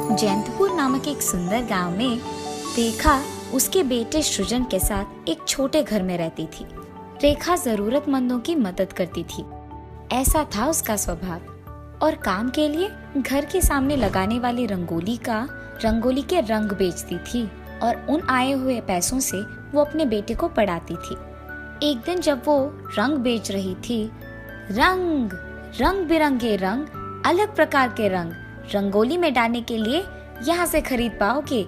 जयंतपुर नामक एक सुंदर गांव में रेखा उसके बेटे सृजन के साथ एक छोटे घर में रहती थी। रेखा जरूरतमंदों की मदद करती थी, ऐसा था उसका स्वभाव। और काम के लिए घर के सामने लगाने वाली रंगोली के रंग बेचती थी और उन आए हुए पैसों से वो अपने बेटे को पढ़ाती थी। एक दिन जब वो रंग बेच रही थी, रंग बिरंगे रंग, अलग प्रकार के रंग रंगोली में डालने के लिए यहाँ से खरीद पाओगे,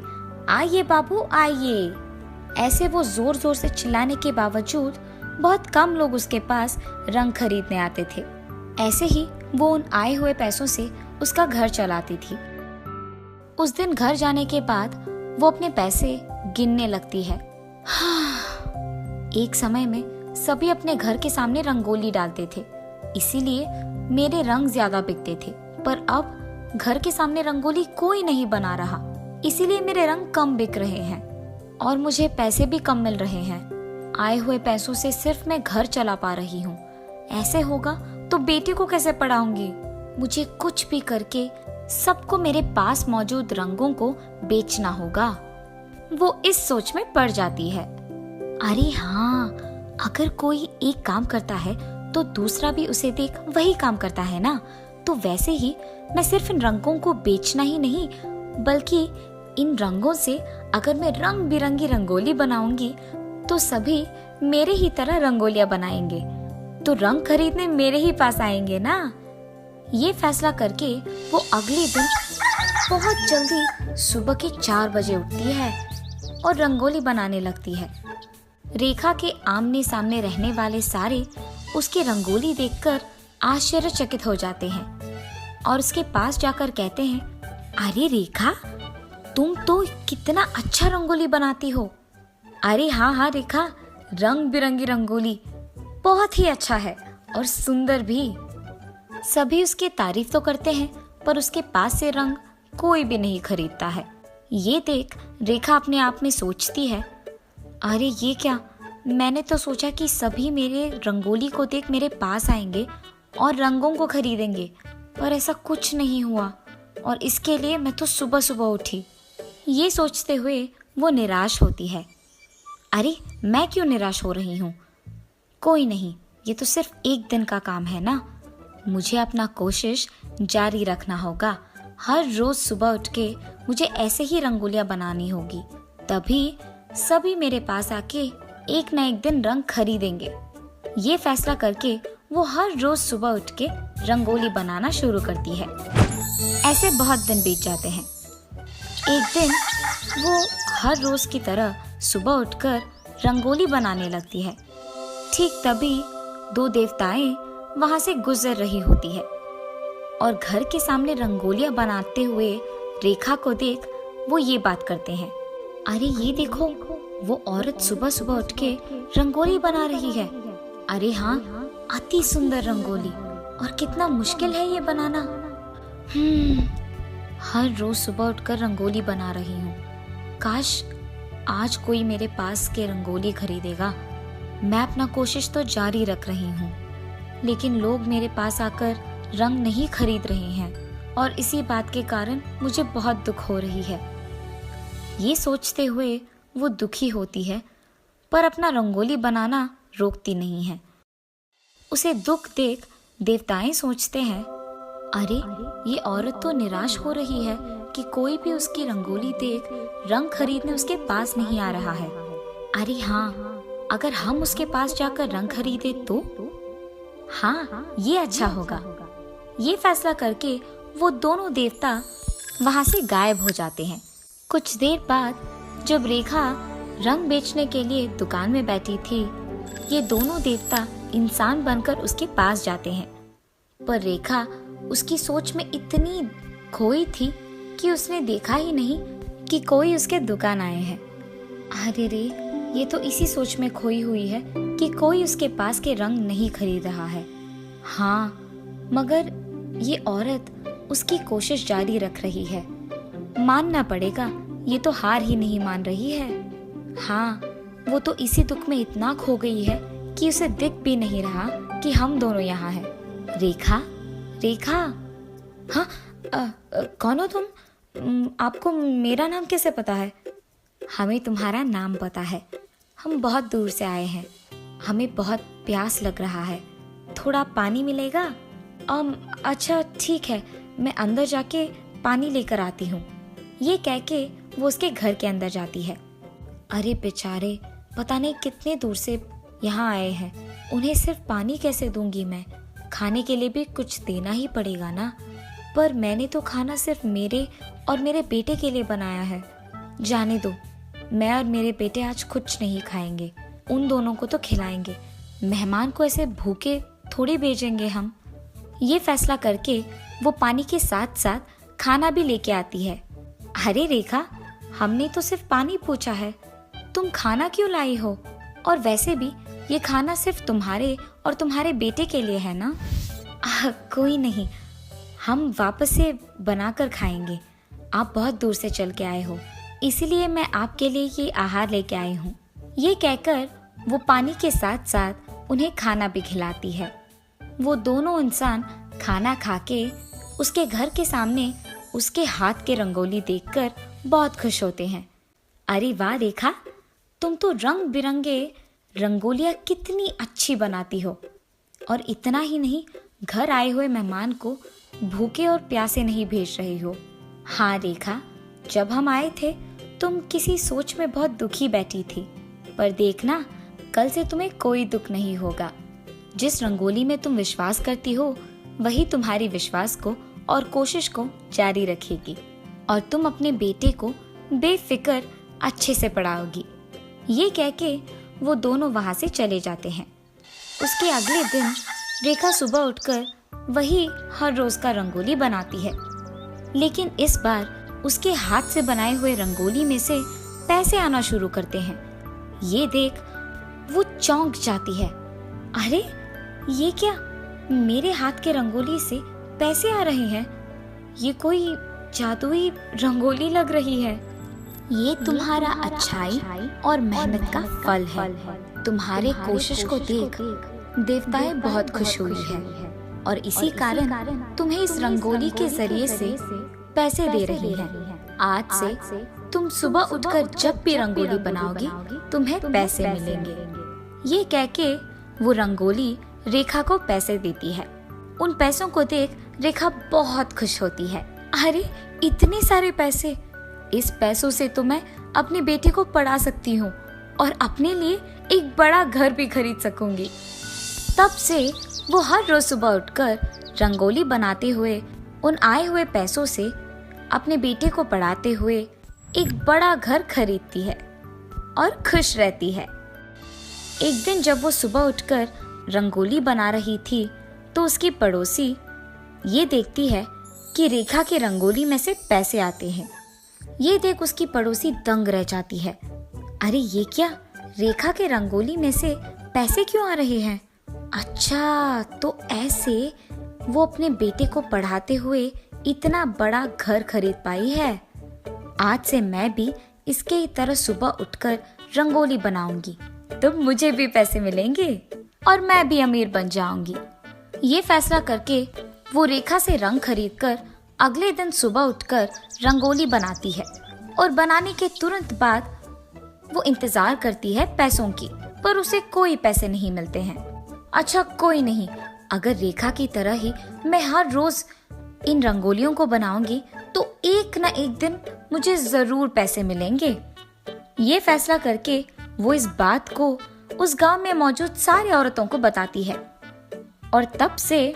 आइए बाबू आइए। ऐसे वो जोर जोर से चिल्लाने के बावजूद बहुत कम लोग उसके पास रंग खरीदने आते थे। ऐसे ही वो उन आए हुए पैसों से उसका घर चलाती थी। उस दिन घर जाने के बाद वो अपने पैसे गिनने लगती है। एक समय में सभी अपने घर के सामने रंगोली डालते थे, इसीलिए मेरे रंग ज्यादा बिकते थे। पर अब घर के सामने रंगोली कोई नहीं बना रहा, इसीलिए मेरे रंग कम बिक रहे हैं और मुझे पैसे भी कम मिल रहे हैं। आए हुए पैसों से सिर्फ मैं घर चला पा रही हूँ। ऐसे होगा तो बेटे को कैसे पढ़ाऊंगी? मुझे कुछ भी करके सबको मेरे पास मौजूद रंगों को बेचना होगा। वो इस सोच में पड़ जाती है। अरे हाँ, अगर कोई एक काम करता है तो दूसरा भी उसे देख वही काम करता है ना, तो वैसे ही मैं सिर्फ इन रंगों को बेचना ही नहीं, बल्कि इन रंगों से अगर मैं रंग बिरंगी रंगोली बनाऊंगी तो सभी मेरे ही तरह रंगोलियां बनाएंगे, तो रंग खरीदने मेरे ही पास आएंगे ना। ये फैसला करके वो अगले दिन बहुत जल्दी सुबह के 4 बजे उठती है और रंगोली बनाने लगती है। रेखा के आमने सामने रहने वाले सारे उसकी रंगोली देखकर आश्चर्यचकित हो जाते हैं और उसके पास जाकर कहते हैं, अरे रेखा, तुम तो कितना अच्छा रंगोली बनाती हो। अरे हाँ रेखा, रंग बिरंगी रंगोली बहुत ही अच्छा है और सुंदर भी। सभी उसकी तारीफ तो करते हैं, पर उसके पास से रंग कोई भी नहीं खरीदता है। ये देख रेखा अपने आप में सोचती है, अरे ये क्या, मैंने तो सोचा कि सभी मेरे रंगोली को देख मेरे पास आएंगे और रंगों को खरीदेंगे, पर ऐसा कुछ नहीं हुआ और इसके लिए मैं तो सुबह सुबह उठी। ये सोचते हुए वो निराश होती है। अरे मैं क्यों निराश हो रही हूँ? कोई नहीं, ये तो सिर्फ एक दिन का काम है ना। मुझे अपना कोशिश जारी रखना होगा। हर रोज सुबह उठ के मुझे ऐसे ही रंगोलियां बनानी होगी, तभी सभी मेरे पास आके एक न एक दिन रंग खरीदेंगे। ये फैसला करके वो हर रोज सुबह उठ के रंगोली बनाना शुरू करती है। ऐसे बहुत दिन बीत जाते हैं। एक दिन वो हर रोज की तरह सुबह उठकर रंगोली बनाने लगती है। ठीक तभी 2 देवताएं वहां से गुजर रही होती है और घर के सामने रंगोलियां बनाते हुए रेखा को देख वो ये बात करते हैं, अरे ये देखो, वो औरत सुबह सुबह उठ के रंगोली बना रही है। अरे हाँ, अति सुंदर रंगोली, और कितना मुश्किल है ये बनाना। हर रोज सुबह उठकर रंगोली बना रही हूँ। काश आज कोई मेरे पास के रंगोली खरीदेगा। मैं अपना कोशिश तो जारी रख रही हूँ, लेकिन लोग मेरे पास आकर रंग नहीं खरीद रहे हैं और इसी बात के कारण मुझे बहुत दुख हो रही है। ये सोचते हुए वो दुखी होती है, पर अपना रंगोली बनाना रोकती नहीं है। उसे दुख देख देवताएं सोचते हैं, अरे ये औरत तो निराश हो रही है कि कोई भी उसकी रंगोली देख रंग खरीदने उसके पास नहीं आ रहा है। अरे हाँ, अगर हम उसके पास जाकर रंग खरीदे तो हाँ, ये अच्छा होगा। ये फैसला करके वो दोनों देवता वहां से गायब हो जाते हैं। कुछ देर बाद जब रेखा रंग बेचने के लिए दुकान में बैठी थी, ये दोनों देवता इंसान बनकर उसके पास जाते हैं, पर रेखा उसकी सोच में इतनी खोई थी कि उसने देखा ही नहीं कि कोई उसके दुकान आए हैं। अरे रे, ये तो इसी सोच में खोई हुई है कि कोई उसके पास के रंग नहीं खरीद रहा है। हाँ, मगर ये औरत उसकी कोशिश जारी रख रही है। मानना पड़ेगा, ये तो हार ही नहीं मान रही है। हाँ, वो तो इसी दुख में इतना खो गई है कि उसे दिख भी नहीं रहा कि हम दोनों यहाँ हैं। रेखा, रेखा, हाँ, कौन हो तुम? आपको मेरा नाम कैसे पता है? हमें तुम्हारा नाम पता है। हम बहुत दूर से आए हैं। हमें बहुत प्यास लग रहा है। थोड़ा पानी मिलेगा? अच्छा ठीक है, मैं अंदर जाके पानी लेकर आती हूँ। ये कह के वो उसके घर के अंदर जाती है। अरे बेचारे, पता नहीं कितने दूर से यहाँ आए हैं, उन्हें सिर्फ पानी कैसे दूंगी मैं? खाने के लिए भी कुछ देना ही पड़ेगा ना। पर मैंने तो खाना सिर्फ मेरे और मेरे बेटे के लिए बनाया है। जाने दो, मैं और मेरे बेटे आज कुछ नहीं खाएंगे, उन दोनों को तो खिलाएंगे। मेहमान को ऐसे भूखे थोड़ी भेजेंगे हम। ये फैसला करके वो पानी के साथ साथ खाना भी लेके आती है। अरे रेखा, हमने तो सिर्फ पानी पूछा है, तुम खाना क्यों लाई हो? और वैसे भी ये खाना सिर्फ तुम्हारे और तुम्हारे बेटे के लिए है ना। कोई नहीं, हम वापस से बनाकर खाएंगे। आप बहुत दूर से चल के आए हो, इसीलिए मैं आपके लिए ये आहार लेके आई हूँ। ये कहकर वो पानी के साथ साथ उन्हें खाना भी खिलाती है। वो दोनों इंसान खाना खा के उसके घर के सामने उसके हाथ के रंगोली देखकर बहुत खुश होते हैं। अरे वाह रेखा, तुम तो रंग बिरंगे रंगोलियाँ कितनी अच्छी बनाती हो। और इतना ही नहीं, घर आए हुए मेहमान को भूखे और प्यासे नहीं भेज रही हो। हाँ रेखा, जब हम आए थे तुम किसी सोच में बहुत दुखी बैठी थी, पर देखना कल से तुम्हें कोई दुख नहीं होगा। जिस रंगोली में तुम विश्वास करती हो वही तुम्हारी विश्वास को और कोशिश को जारी रखेगी, और तुम अपने बेटे को बेफिक्र अच्छे से पढ़ाओगी। ये कह के वो दोनों वहां से चले जाते हैं। उसके अगले दिन रेखा सुबह उठकर वही हर रोज का रंगोली बनाती है, लेकिन इस बार उसके हाथ से बनाए हुए रंगोली में से पैसे आना शुरू करते हैं। ये देख वो चौंक जाती है। अरे ये क्या, मेरे हाथ के रंगोली से पैसे आ रहे हैं? ये कोई जादुई रंगोली लग रही है। ये तुम्हारा अच्छाई और मेहनत का फल है। तुम्हारे कोशिश को देख देवताएं बहुत खुश हुई है, और इसी कारण तुम्हें इस रंगोली के जरिए से पैसे दे रही है। आज से तुम सुबह उठकर जब भी रंगोली बनाओगी तुम्हें पैसे मिलेंगे। ये कह के वो रंगोली रेखा को पैसे देती है। उन पैसों को देख रेखा बहुत खुश होती है। अरे इतने सारे पैसे, इस पैसों से तो मैं अपने बेटे को पढ़ा सकती हूँ और अपने लिए एक बड़ा घर भी खरीद सकूंगी। तब से वो हर रोज सुबह उठकर रंगोली बनाते हुए उन आए हुए पैसों से अपने बेटे को पढ़ाते हुए एक बड़ा घर खरीदती है और खुश रहती है। एक दिन जब वो सुबह उठकर रंगोली बना रही थी तो उसकी पड़ोसी ये देखती है कि रेखा के रंगोली में से पैसे आते हैं। ये देख उसकी पड़ोसी दंग रह जाती है। अरे ये क्या, रेखा के रंगोली में से पैसे क्यों आ रहे हैं? अच्छा, तो ऐसे वो अपने बेटे को पढ़ाते हुए इतना बड़ा घर खरीद पाई है। आज से मैं भी इसके तरह सुबह उठकर रंगोली बनाऊंगी, तो मुझे भी पैसे मिलेंगे और मैं भी अमीर बन जाऊंगी। ये फैसला करके वो रेखा से रंग खरीदकर अगले दिन सुबह उठकर रंगोली बनाती है, और बनाने के तुरंत बाद वो इंतजार करती है पैसों की, पर उसे कोई पैसे नहीं मिलते हैं। अच्छा कोई नहीं, अगर रेखा की तरह ही मैं हर रोज इन रंगोलियों को बनाऊंगी तो एक न एक दिन मुझे जरूर पैसे मिलेंगे। ये फैसला करके वो इस बात को उस गांव में मौजूद सारी औरतों को बताती है, और तब से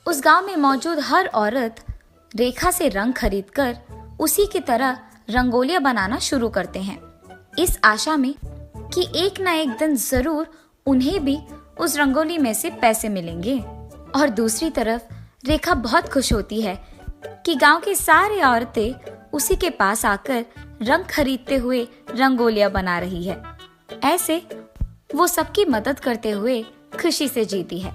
उस गांव में मौजूद हर औरत रेखा से रंग खरीदकर उसी की तरह रंगोलियां बनाना शुरू करते हैं, इस आशा में कि एक ना एक दिन जरूर उन्हें भी उस रंगोली में से पैसे मिलेंगे। और दूसरी तरफ रेखा बहुत खुश होती है कि गांव की सारी औरतें उसी के पास आकर रंग खरीदते हुए रंगोलियां बना रही है। ऐसे वो सबकी मदद करते हुए खुशी से जीती है।